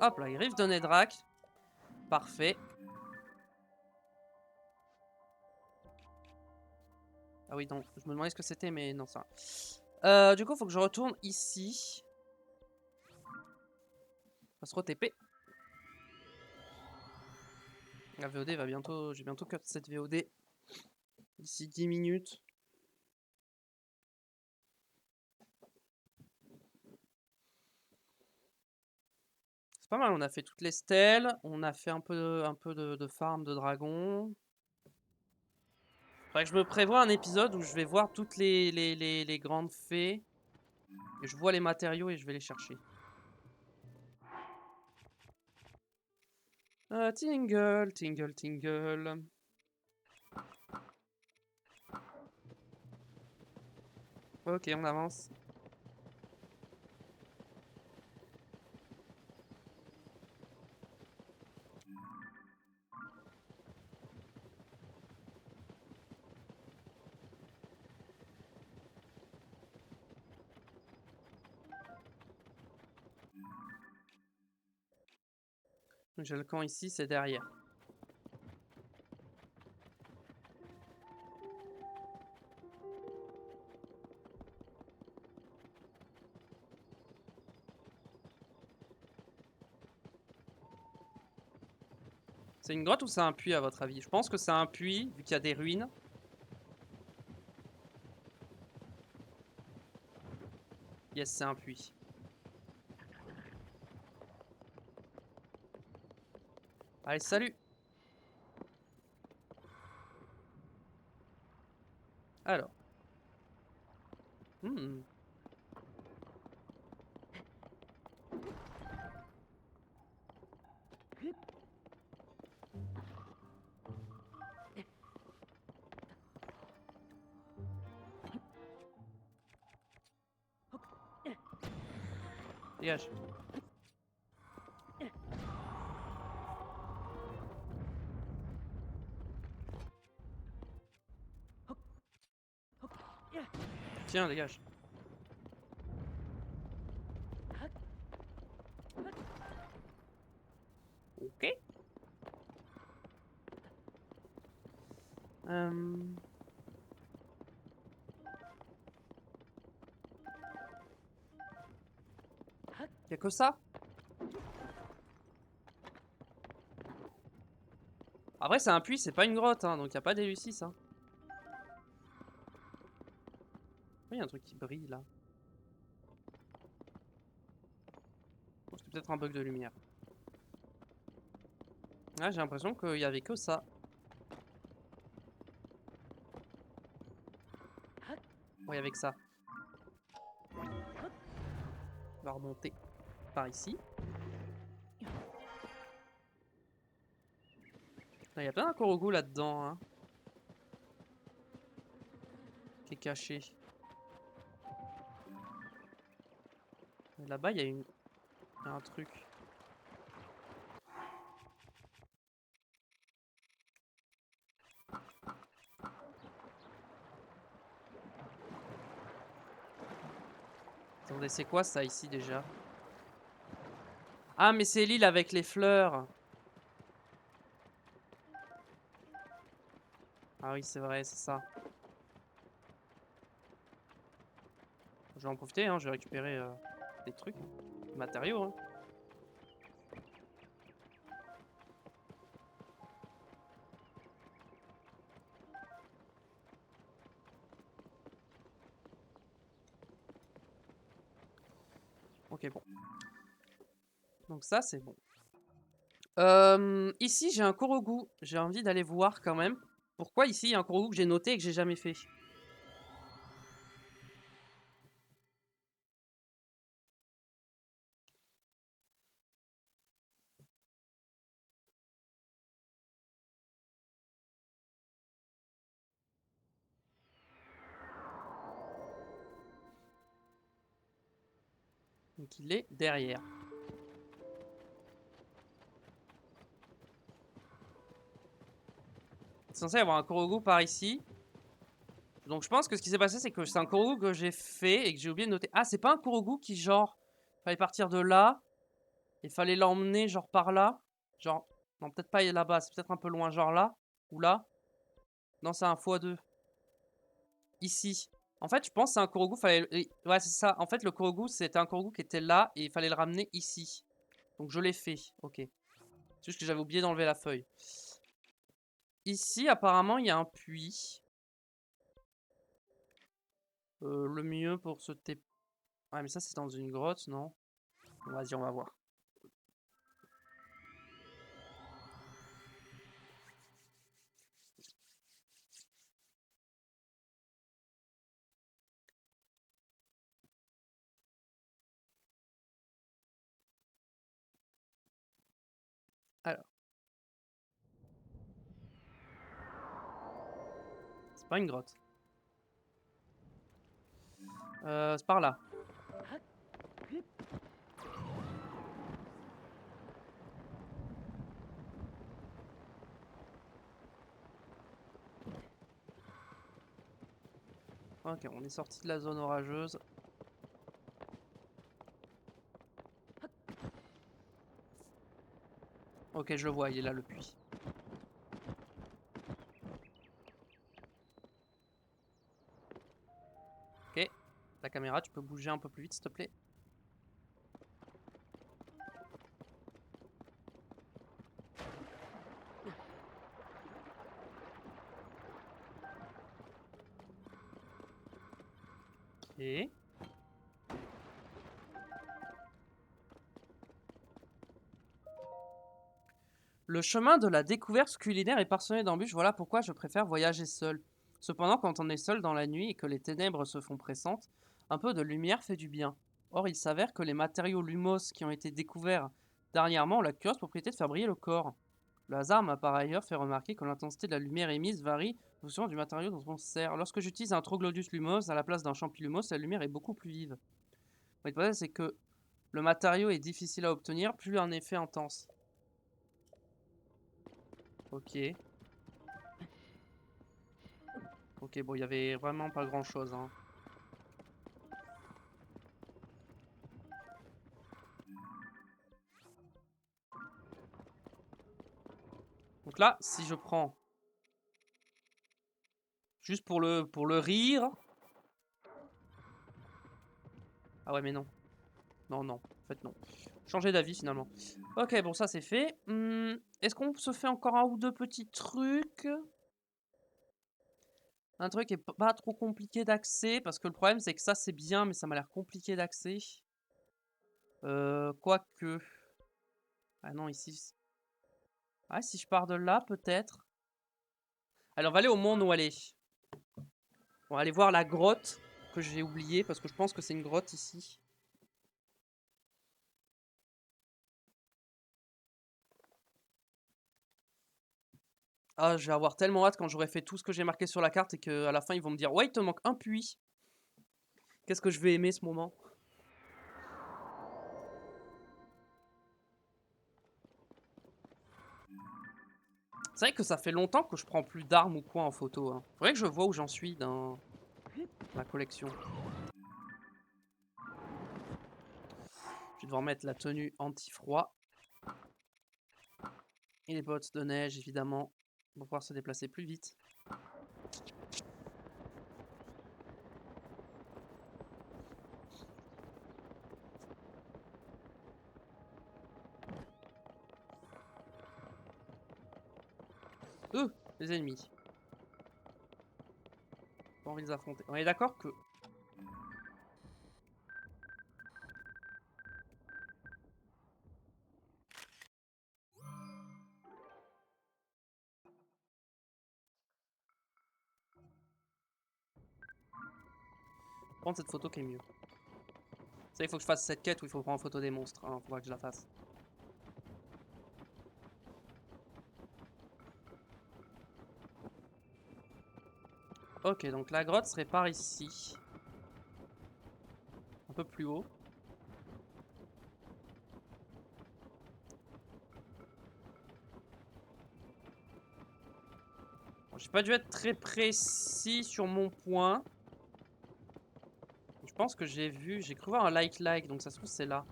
Hop, la griffe de Nedrak. Parfait. Ah oui, donc, je me demandais ce que c'était, mais non, ça. Du coup, il faut que je retourne ici. On va se re-TP. La VOD va bientôt... J'ai bientôt cut cette VOD. D'ici 10 minutes. C'est pas mal, on a fait toutes les stèles. On a fait un peu de farm de dragon. Faudrait que je me prévoie un épisode où je vais voir toutes les grandes fées. Et je vois les matériaux et je vais les chercher. Tingle, tingle, tingle. Ok, on avance. J'ai le camp ici, c'est derrière. C'est une grotte ou c'est un puits à votre avis? Je pense que c'est un puits, vu qu'il y a des ruines. Yes, c'est un puits. Allez, salut. Alors. Hmm. Dégage. Tiens, dégage. Ok. Y'a que ça? Après, c'est un puits, c'est pas une grotte, hein, donc y'a pas d'Elucis. Hein. Il y a un truc qui brille là. Bon, c'est peut-être un bug de lumière. Ah, j'ai l'impression qu'il y avait que ça. Bon, il y avait que ça. On va remonter par ici. Il y a plein d'incorogos là-dedans, hein, qui est caché. Là-bas, il y a un truc. Attendez, c'est quoi ça ici déjà? Ah, mais c'est l'île avec les fleurs. Ah oui, c'est vrai, c'est ça. Je vais en profiter, hein, je vais récupérer des trucs, des matériaux. Hein. Ok, bon. Donc ça, c'est bon. Ici, j'ai un Korogu. J'ai envie d'aller voir quand même. Pourquoi ici, il y a un Korogu que j'ai noté et que j'ai jamais fait? Donc il est derrière. C'est censé y avoir un Korogu par ici. Donc je pense que ce qui s'est passé, c'est que c'est un Korogu que j'ai fait et que j'ai oublié de noter. Ah, c'est pas un Korogu qui, genre, fallait partir de là. Il fallait l'emmener, genre, par là. Genre, non, peut-être pas là-bas, c'est peut-être un peu loin, genre là. Ou là. Non, c'est un x2. Ici. En fait, je pense que c'est un Korogu, fallait... Ouais, c'est ça. En fait, le Korogu, c'était un Korogu qui était là et il fallait le ramener ici. Donc je l'ai fait, ok. C'est juste que j'avais oublié d'enlever la feuille. Ici, apparemment, il y a un puits. Le mieux pour se TP... Ouais, mais ça, c'est dans une grotte, non? Bon, vas-y, on va voir. Alors. C'est pas une grotte. C'est par là. Ok, on est sorti de la zone orageuse. Ok, je le vois, il est là le puits. Ok, la caméra, tu peux bouger un peu plus vite, s'il te plaît. Ok. Le chemin de la découverte culinaire est parsemé d'embûches, voilà pourquoi je préfère voyager seul. Cependant, quand on est seul dans la nuit et que les ténèbres se font pressantes, un peu de lumière fait du bien. Or, il s'avère que les matériaux lumos qui ont été découverts dernièrement ont la curieuse propriété de faire briller le corps. Le hasard m'a par ailleurs fait remarquer que l'intensité de la lumière émise varie en fonction du matériau dont on se sert. Lorsque j'utilise un troglodyus lumos à la place d'un champilumos, la lumière est beaucoup plus vive. Le problème, c'est que le matériau est difficile à obtenir, plus un effet intense. Ok. Ok, bon, il y avait vraiment pas grand chose, hein. Donc là, si je prends juste pour le rire. Ah ouais, mais non. Non, non. En fait, non. Changer d'avis finalement. Ok, bon, ça c'est fait. Est-ce qu'on se fait encore un ou deux petits trucs? Un truc qui est pas trop compliqué d'accès, parce que le problème c'est que ça c'est bien, mais ça m'a l'air compliqué d'accès. Quoique. Ah non, ici. Ah, si je pars de là, peut-être. Allez, on va aller au Mont Noalé. On va aller voir la grotte que j'ai oubliée, parce que je pense que c'est une grotte ici. Ah, je vais avoir tellement hâte quand j'aurai fait tout ce que j'ai marqué sur la carte et qu'à la fin ils vont me dire ouais, il te manque un puits. Qu'est-ce que je vais aimer ce moment. C'est vrai que ça fait longtemps que je prends plus d'armes ou quoi en photo. Hein. Faudrait que je vois où j'en suis dans ma collection. Je vais devoir mettre la tenue anti-froid. Et les bottes de neige évidemment. Pour pouvoir se déplacer plus vite. Les ennemis. Pas envie de les affronter. On est d'accord que... Prendre cette photo qui est mieux. Ça, il faut que je fasse cette quête où il faut prendre en photo des monstres. Hein, faudra que je la fasse. Ok, donc la grotte serait par ici. Un peu plus haut. Bon, j'ai pas dû être très précis sur mon point. Je pense que j'ai cru voir un like, donc ça se trouve c'est là.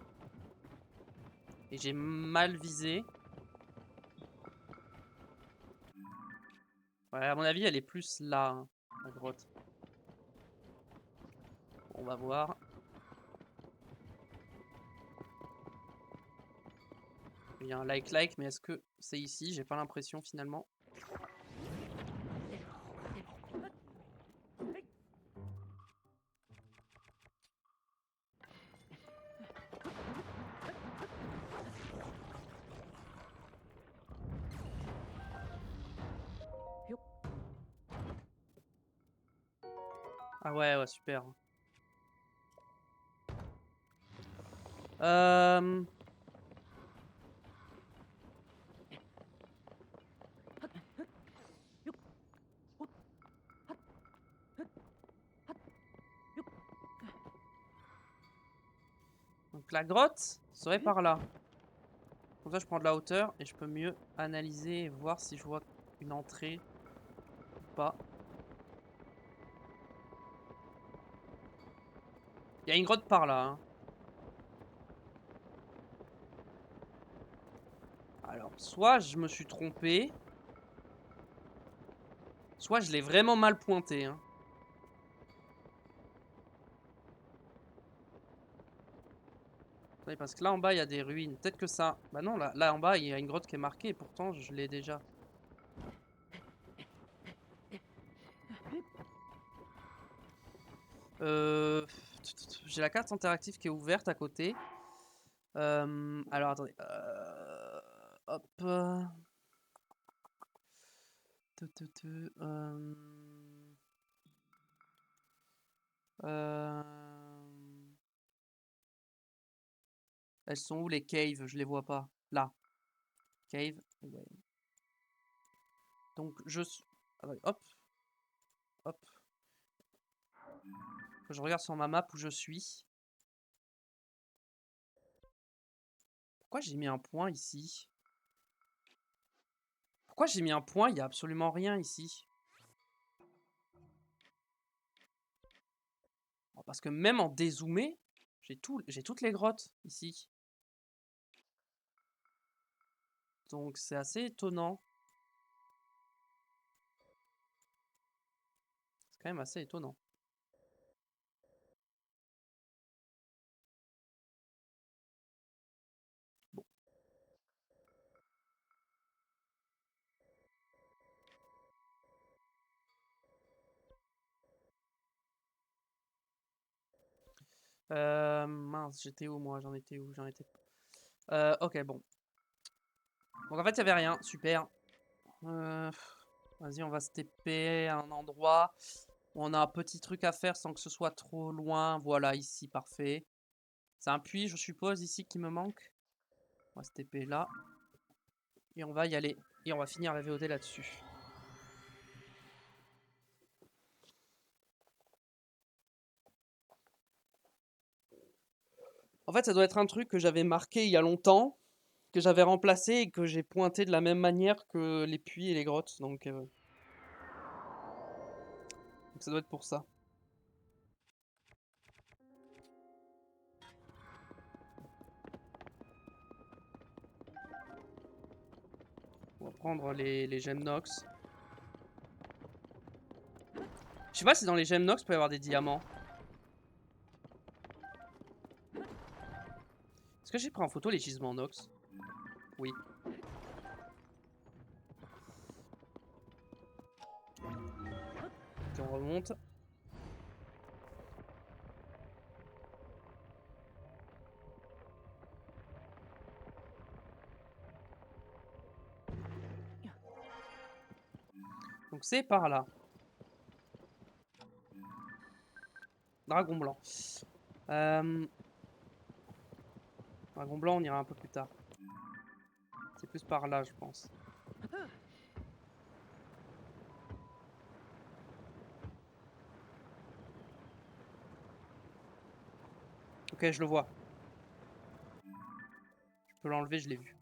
Et j'ai mal visé. Ouais, à mon avis, elle est plus là, hein, la grotte. Bon, on va voir. Il y a un like, mais est-ce que c'est ici? J'ai pas l'impression finalement. Ah ouais, super. Euh... Donc la grotte serait par là. Comme ça, je prends de la hauteur et je peux mieux analyser et voir si je vois une entrée ou pas. Il y a une grotte par là. Hein. Alors, soit je me suis trompé, soit je l'ai vraiment mal pointé. Hein. Parce que là en bas il y a des ruines. Peut-être que ça. Bah non, là en bas il y a une grotte qui est marquée. Et pourtant je l'ai déjà. J'ai la carte interactive qui est ouverte à côté. Alors attendez. Hop. Elles sont où les caves? Je les vois pas. Là. Cave. Ouais. Donc je suis... hop. Hop. Je regarde sur ma map où je suis. Pourquoi j'ai mis un point ici? Pourquoi j'ai mis un point? Il n'y a absolument rien ici. Parce que même en dézoomé, j'ai toutes les grottes ici. Donc c'est assez étonnant. C'est quand même assez étonnant. Bon. Mince, j'étais où moi? J'en étais où? Ok, bon. Donc en fait, il n'y avait rien. Super. Vas-y, on va se TP à un endroit où on a un petit truc à faire sans que ce soit trop loin. Voilà, ici, parfait. C'est un puits, je suppose, ici qui me manque. On va se TP là. Et on va y aller. Et on va finir la VOD là-dessus. En fait, ça doit être un truc que j'avais marqué il y a longtemps, que j'avais remplacé et que j'ai pointé de la même manière que les puits et les grottes. Donc ça doit être pour ça. On va prendre les gemmes Nox. Je sais pas si dans les gemmes Nox, il peut y avoir des diamants. Est-ce que j'ai pris en photo les gisements Nox? Oui. Ok, on remonte. Donc c'est par là. Dragon blanc. Dragon blanc, on ira un peu plus tard. C'est plus par là, je pense. Ok, je le vois. Je peux l'enlever, je l'ai vu.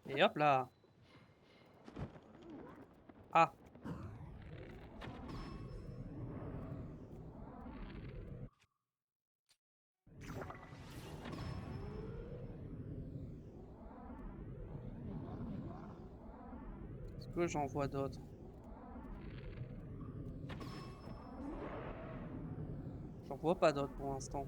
Et hop là. Ah. Est-ce que j'en vois d'autres? J'en vois pas d'autres pour l'instant.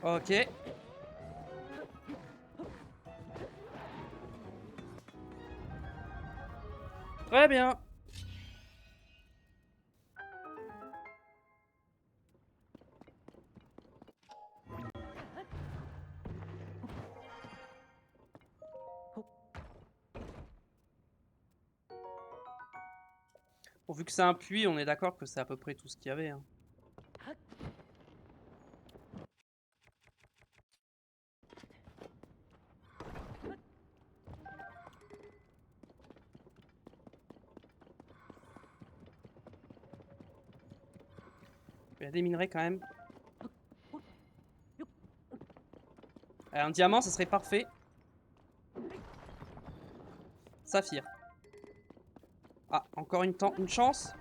Ok. Très bien. Bon, vu que c'est un puits, on est d'accord que c'est à peu près tout ce qu'il y avait. Hein. Il y a des minerais quand même. Un diamant, ça serait parfait. Saphir. Ah, encore une chance.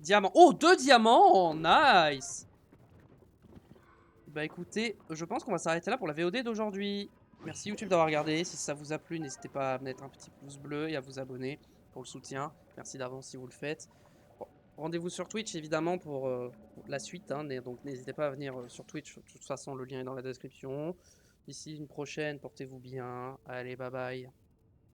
Diamant. Oh, 2 diamants. Nice. Bah écoutez, je pense qu'on va s'arrêter là pour la VOD d'aujourd'hui. Merci YouTube d'avoir regardé. Si ça vous a plu, n'hésitez pas à mettre un petit pouce bleu et à vous abonner pour le soutien. Merci d'avance si vous le faites. Bon, rendez-vous sur Twitch évidemment pour la suite, hein, donc n'hésitez pas à venir sur Twitch. De toute façon, le lien est dans la description. D'ici une prochaine, portez-vous bien. Allez, bye bye.